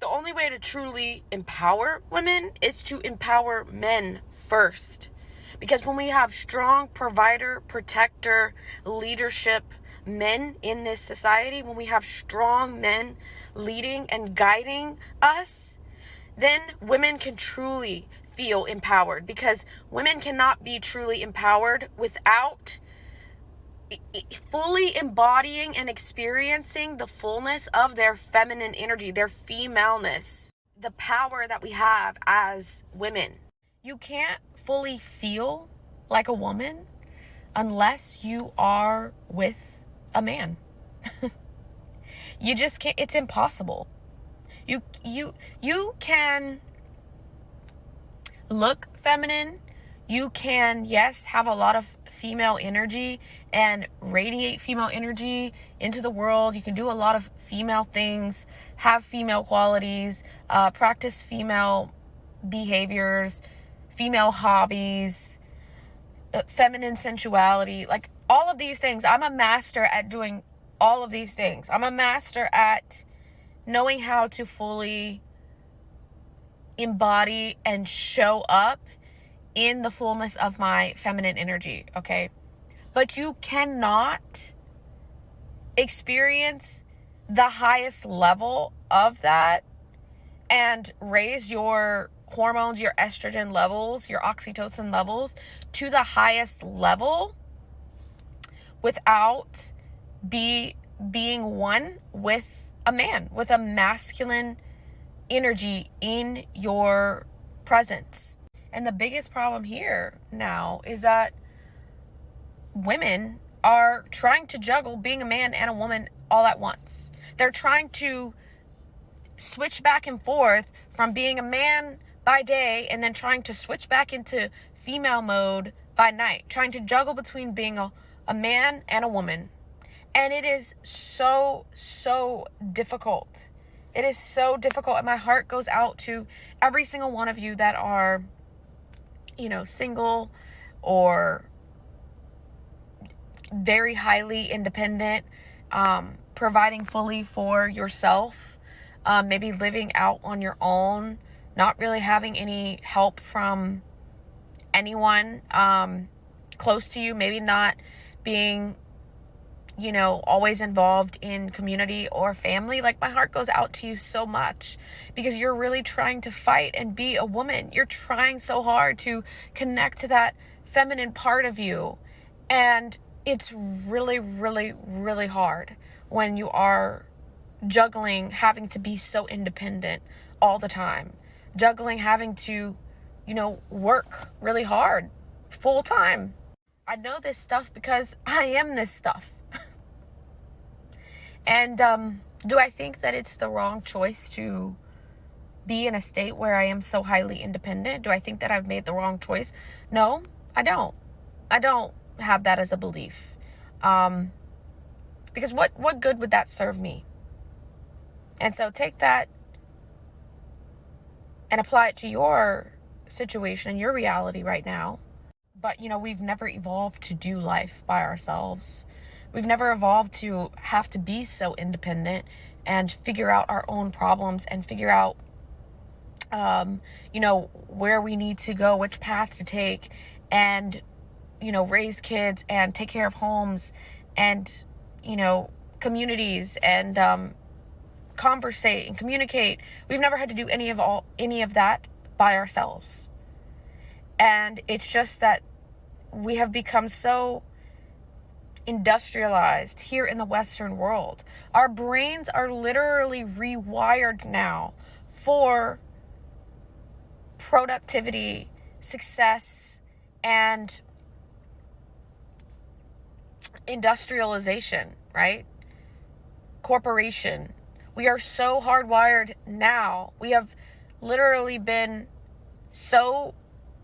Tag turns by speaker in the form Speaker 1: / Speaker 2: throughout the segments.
Speaker 1: The only way to truly empower women is to empower men first. Because when we have strong provider, protector, leadership men in this society, when we have strong men leading and guiding us, then women can truly feel empowered. Because women cannot be truly empowered without fully embodying and experiencing the fullness of their feminine energy, their femaleness, the power that we have as women. You can't fully feel like a woman unless you are with a man. You just can't. It's impossible. You can look feminine. You can, yes, have a lot of female energy and radiate female energy into the world. You can do a lot of female things, have female qualities, practice female behaviors, female hobbies, feminine sensuality, like all of these things. I'm a master at doing all of these things. I'm a master at knowing how to fully embody and show up in the fullness of my feminine energy, okay? But you cannot experience the highest level of that and raise your hormones, your estrogen levels, your oxytocin levels to the highest level without being one with a man, with a masculine energy in your presence. And the biggest problem here now is that women are trying to juggle being a man and a woman all at once. They're trying to switch back and forth from being a man by day and then trying to switch back into female mode by night, trying to juggle between being a man and a woman. And it is so difficult. It is so difficult. And my heart goes out to every single one of you that are, single or very highly independent, providing fully for yourself, maybe living out on your own, not really having any help from anyone close to you, maybe not being, always involved in community or family. Like, my heart goes out to you so much because you're really trying to fight and be a woman. You're trying so hard to connect to that feminine part of you. And it's really, really, really hard when you are juggling having to be so independent all the time. Juggling having to, work really hard full time. I know this stuff because I am this stuff. And do I think that it's the wrong choice to be in a state where I am so highly independent? Do I think that I've made the wrong choice? No, I don't. I don't have that as a belief. Because what good would that serve me? And so take that and apply it to your situation and your reality right now. But, we've never evolved to do life by ourselves. We've never evolved to have to be so independent and figure out our own problems and figure out, where we need to go, which path to take, and, raise kids and take care of homes and, communities and conversate and communicate. We've never had to do any of that by ourselves. And it's just that we have become so industrialized here in the Western world. Our brains are literally rewired now for productivity, success, and industrialization, right? Corporation. We are so hardwired now. We have literally been so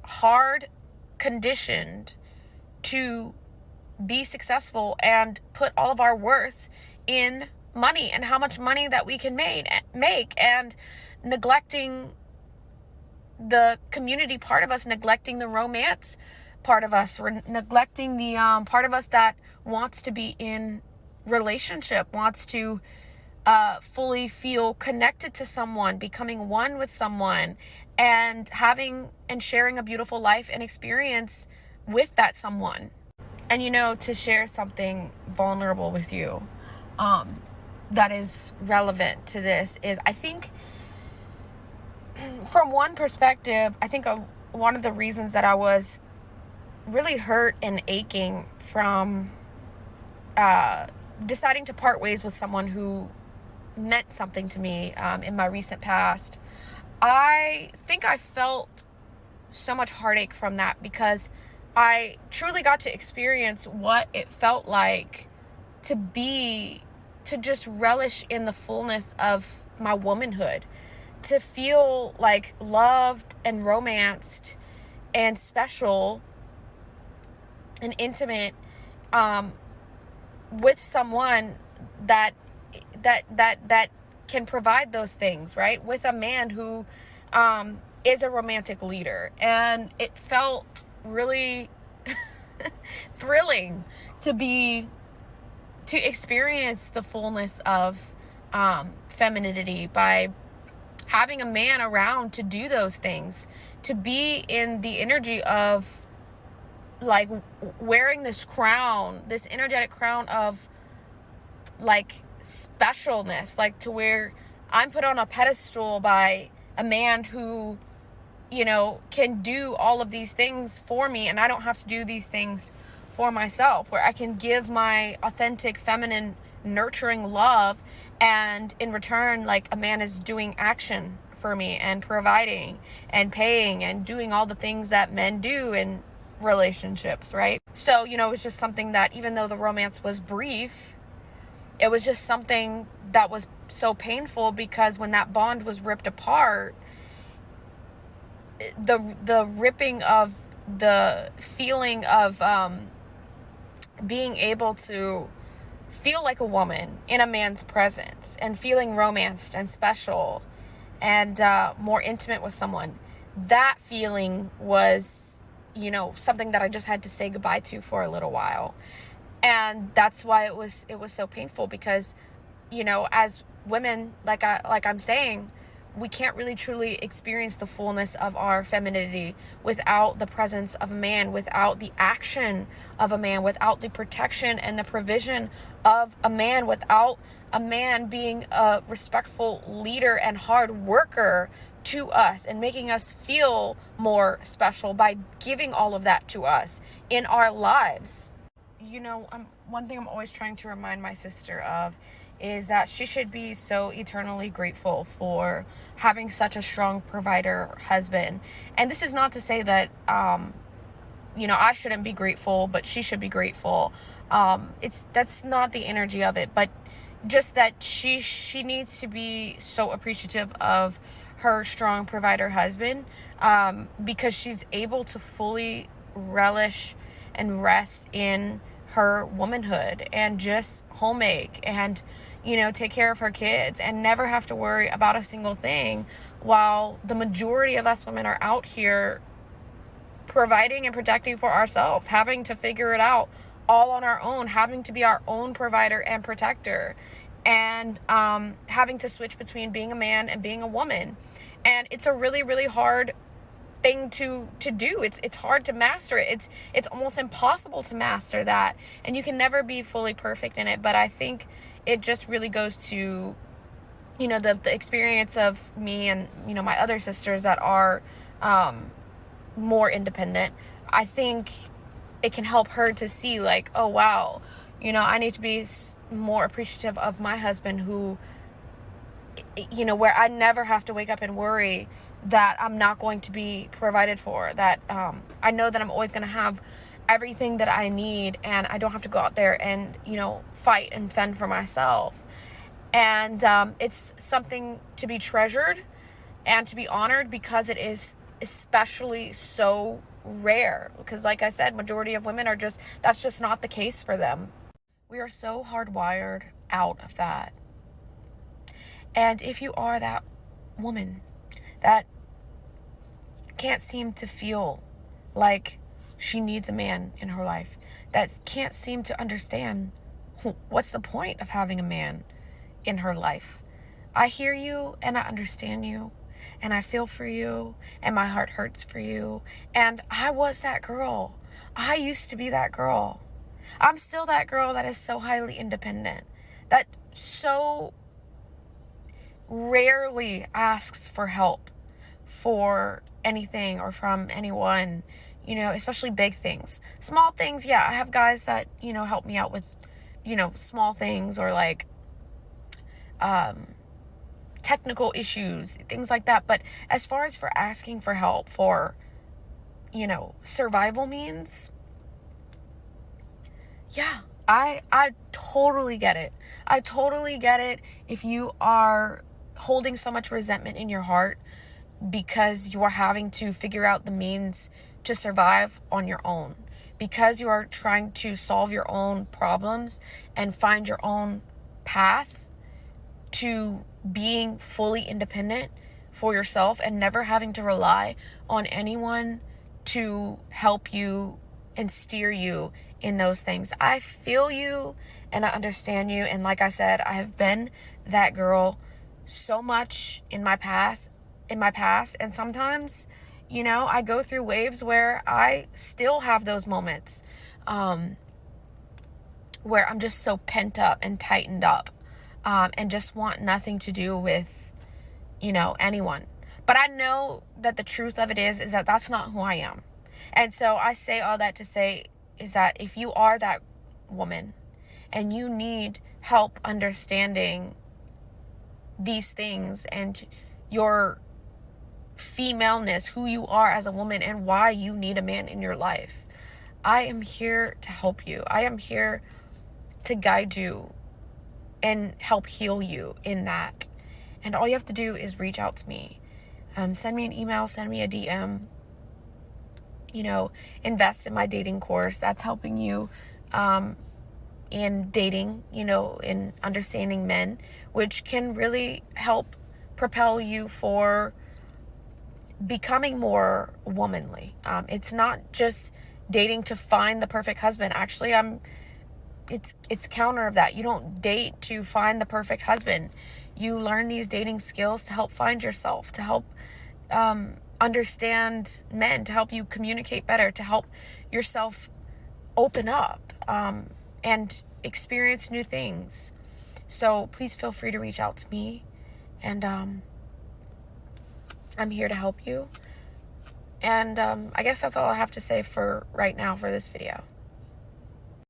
Speaker 1: hard conditioned to be successful and put all of our worth in money and how much money that we can make, and neglecting the community part of us, neglecting the romance part of us. We're neglecting the part of us that wants to be in relationship, wants to fully feel connected to someone, becoming one with someone, and having and sharing a beautiful life and experience with that someone. And to share something vulnerable with you, that is relevant to this is, I think, from one perspective, I think one of the reasons that I was really hurt and aching from deciding to part ways with someone who meant something to me in my recent past, I think I felt so much heartache from that because I truly got to experience what it felt like to just relish in the fullness of my womanhood, to feel like loved and romanced and special and intimate with someone that can provide those things, right? With a man who is a romantic leader. And it felt really thrilling to experience the fullness of femininity by having a man around to do those things, to be in the energy of like wearing this crown, this energetic crown of like specialness, like to where I'm put on a pedestal by a man who, can do all of these things for me, and I don't have to do these things for myself, where I can give my authentic feminine nurturing love, and in return, like, a man is doing action for me and providing and paying and doing all the things that men do in relationships, right? So, it was just something that, even though the romance was brief, it was just something that was so painful, because when that bond was ripped apart, the ripping of the feeling of being able to feel like a woman in a man's presence and feeling romanced and special and more intimate with someone, that feeling was, something that I just had to say goodbye to for a little while. And that's why it was so painful, because, as women, like I'm saying, we can't really truly experience the fullness of our femininity without the presence of a man, without the action of a man, without the protection and the provision of a man, without a man being a respectful leader and hard worker to us and making us feel more special by giving all of that to us in our lives. One thing I'm always trying to remind my sister of is that she should be so eternally grateful for having such a strong provider husband. And this is not to say that, I shouldn't be grateful, but she should be grateful. That's not the energy of it, but just that she needs to be so appreciative of her strong provider husband, because she's able to fully relish and rest in her womanhood and just homemake and, take care of her kids and never have to worry about a single thing, while the majority of us women are out here providing and protecting for ourselves, having to figure it out all on our own, having to be our own provider and protector, and having to switch between being a man and being a woman. And it's a really, really hard thing to do. It's hard to master it. It's almost impossible to master that, and you can never be fully perfect in it. But I think it just really goes to the experience of me and my other sisters that are more independent. I think it can help her to see, like, oh wow, I need to be more appreciative of my husband, who where I never have to wake up and worry that I'm not going to be provided for, that I know that I'm always going to have everything that I need, and I don't have to go out there and fight and fend for myself. And it's something to be treasured and to be honored, because it is especially so rare, because like I said, majority of women that's just not the case for them. We are so hardwired out of that. And if you are that woman that can't seem to feel like she needs a man in her life, that can't seem to understand what's the point of having a man in her life. I hear you and I understand you and I feel for you and my heart hurts for you. And I was that girl. I used to be that girl. I'm still that girl that is so highly independent, that so rarely asks for help for anything or from anyone, especially big things. Small things, yeah, I have guys that, help me out with, small things or like technical issues, things like that. But as far as for asking for help for, survival means, yeah, I totally get it. I totally get it if you are holding so much resentment in your heart because you are having to figure out the means to survive on your own, because you are trying to solve your own problems and find your own path to being fully independent for yourself and never having to rely on anyone to help you and steer you in those things. I feel you and I understand you. And like I said, I have been that girl so much in my past. And sometimes, I go through waves where I still have those moments where I'm just so pent up and tightened up and just want nothing to do with, anyone. But I know that the truth of it is that that's not who I am. And so I say all that to say is that if you are that woman and you need help understanding these things and your femaleness, who you are as a woman and why you need a man in your life, I am here to help you. I am here to guide you and help heal you in that. And all you have to do is reach out to me. Send me an email, send me a DM, invest in my dating course. That's helping you in dating, in understanding men, which can really help propel you for becoming more womanly. It's not just dating to find the perfect husband. Actually, it's counter of that. You don't date to find the perfect husband. You learn these dating skills to help find yourself, to help understand men, to help you communicate better, to help yourself open up and experience new things. So please feel free to reach out to me, and I'm here to help you. And I guess that's all I have to say for right now for this video.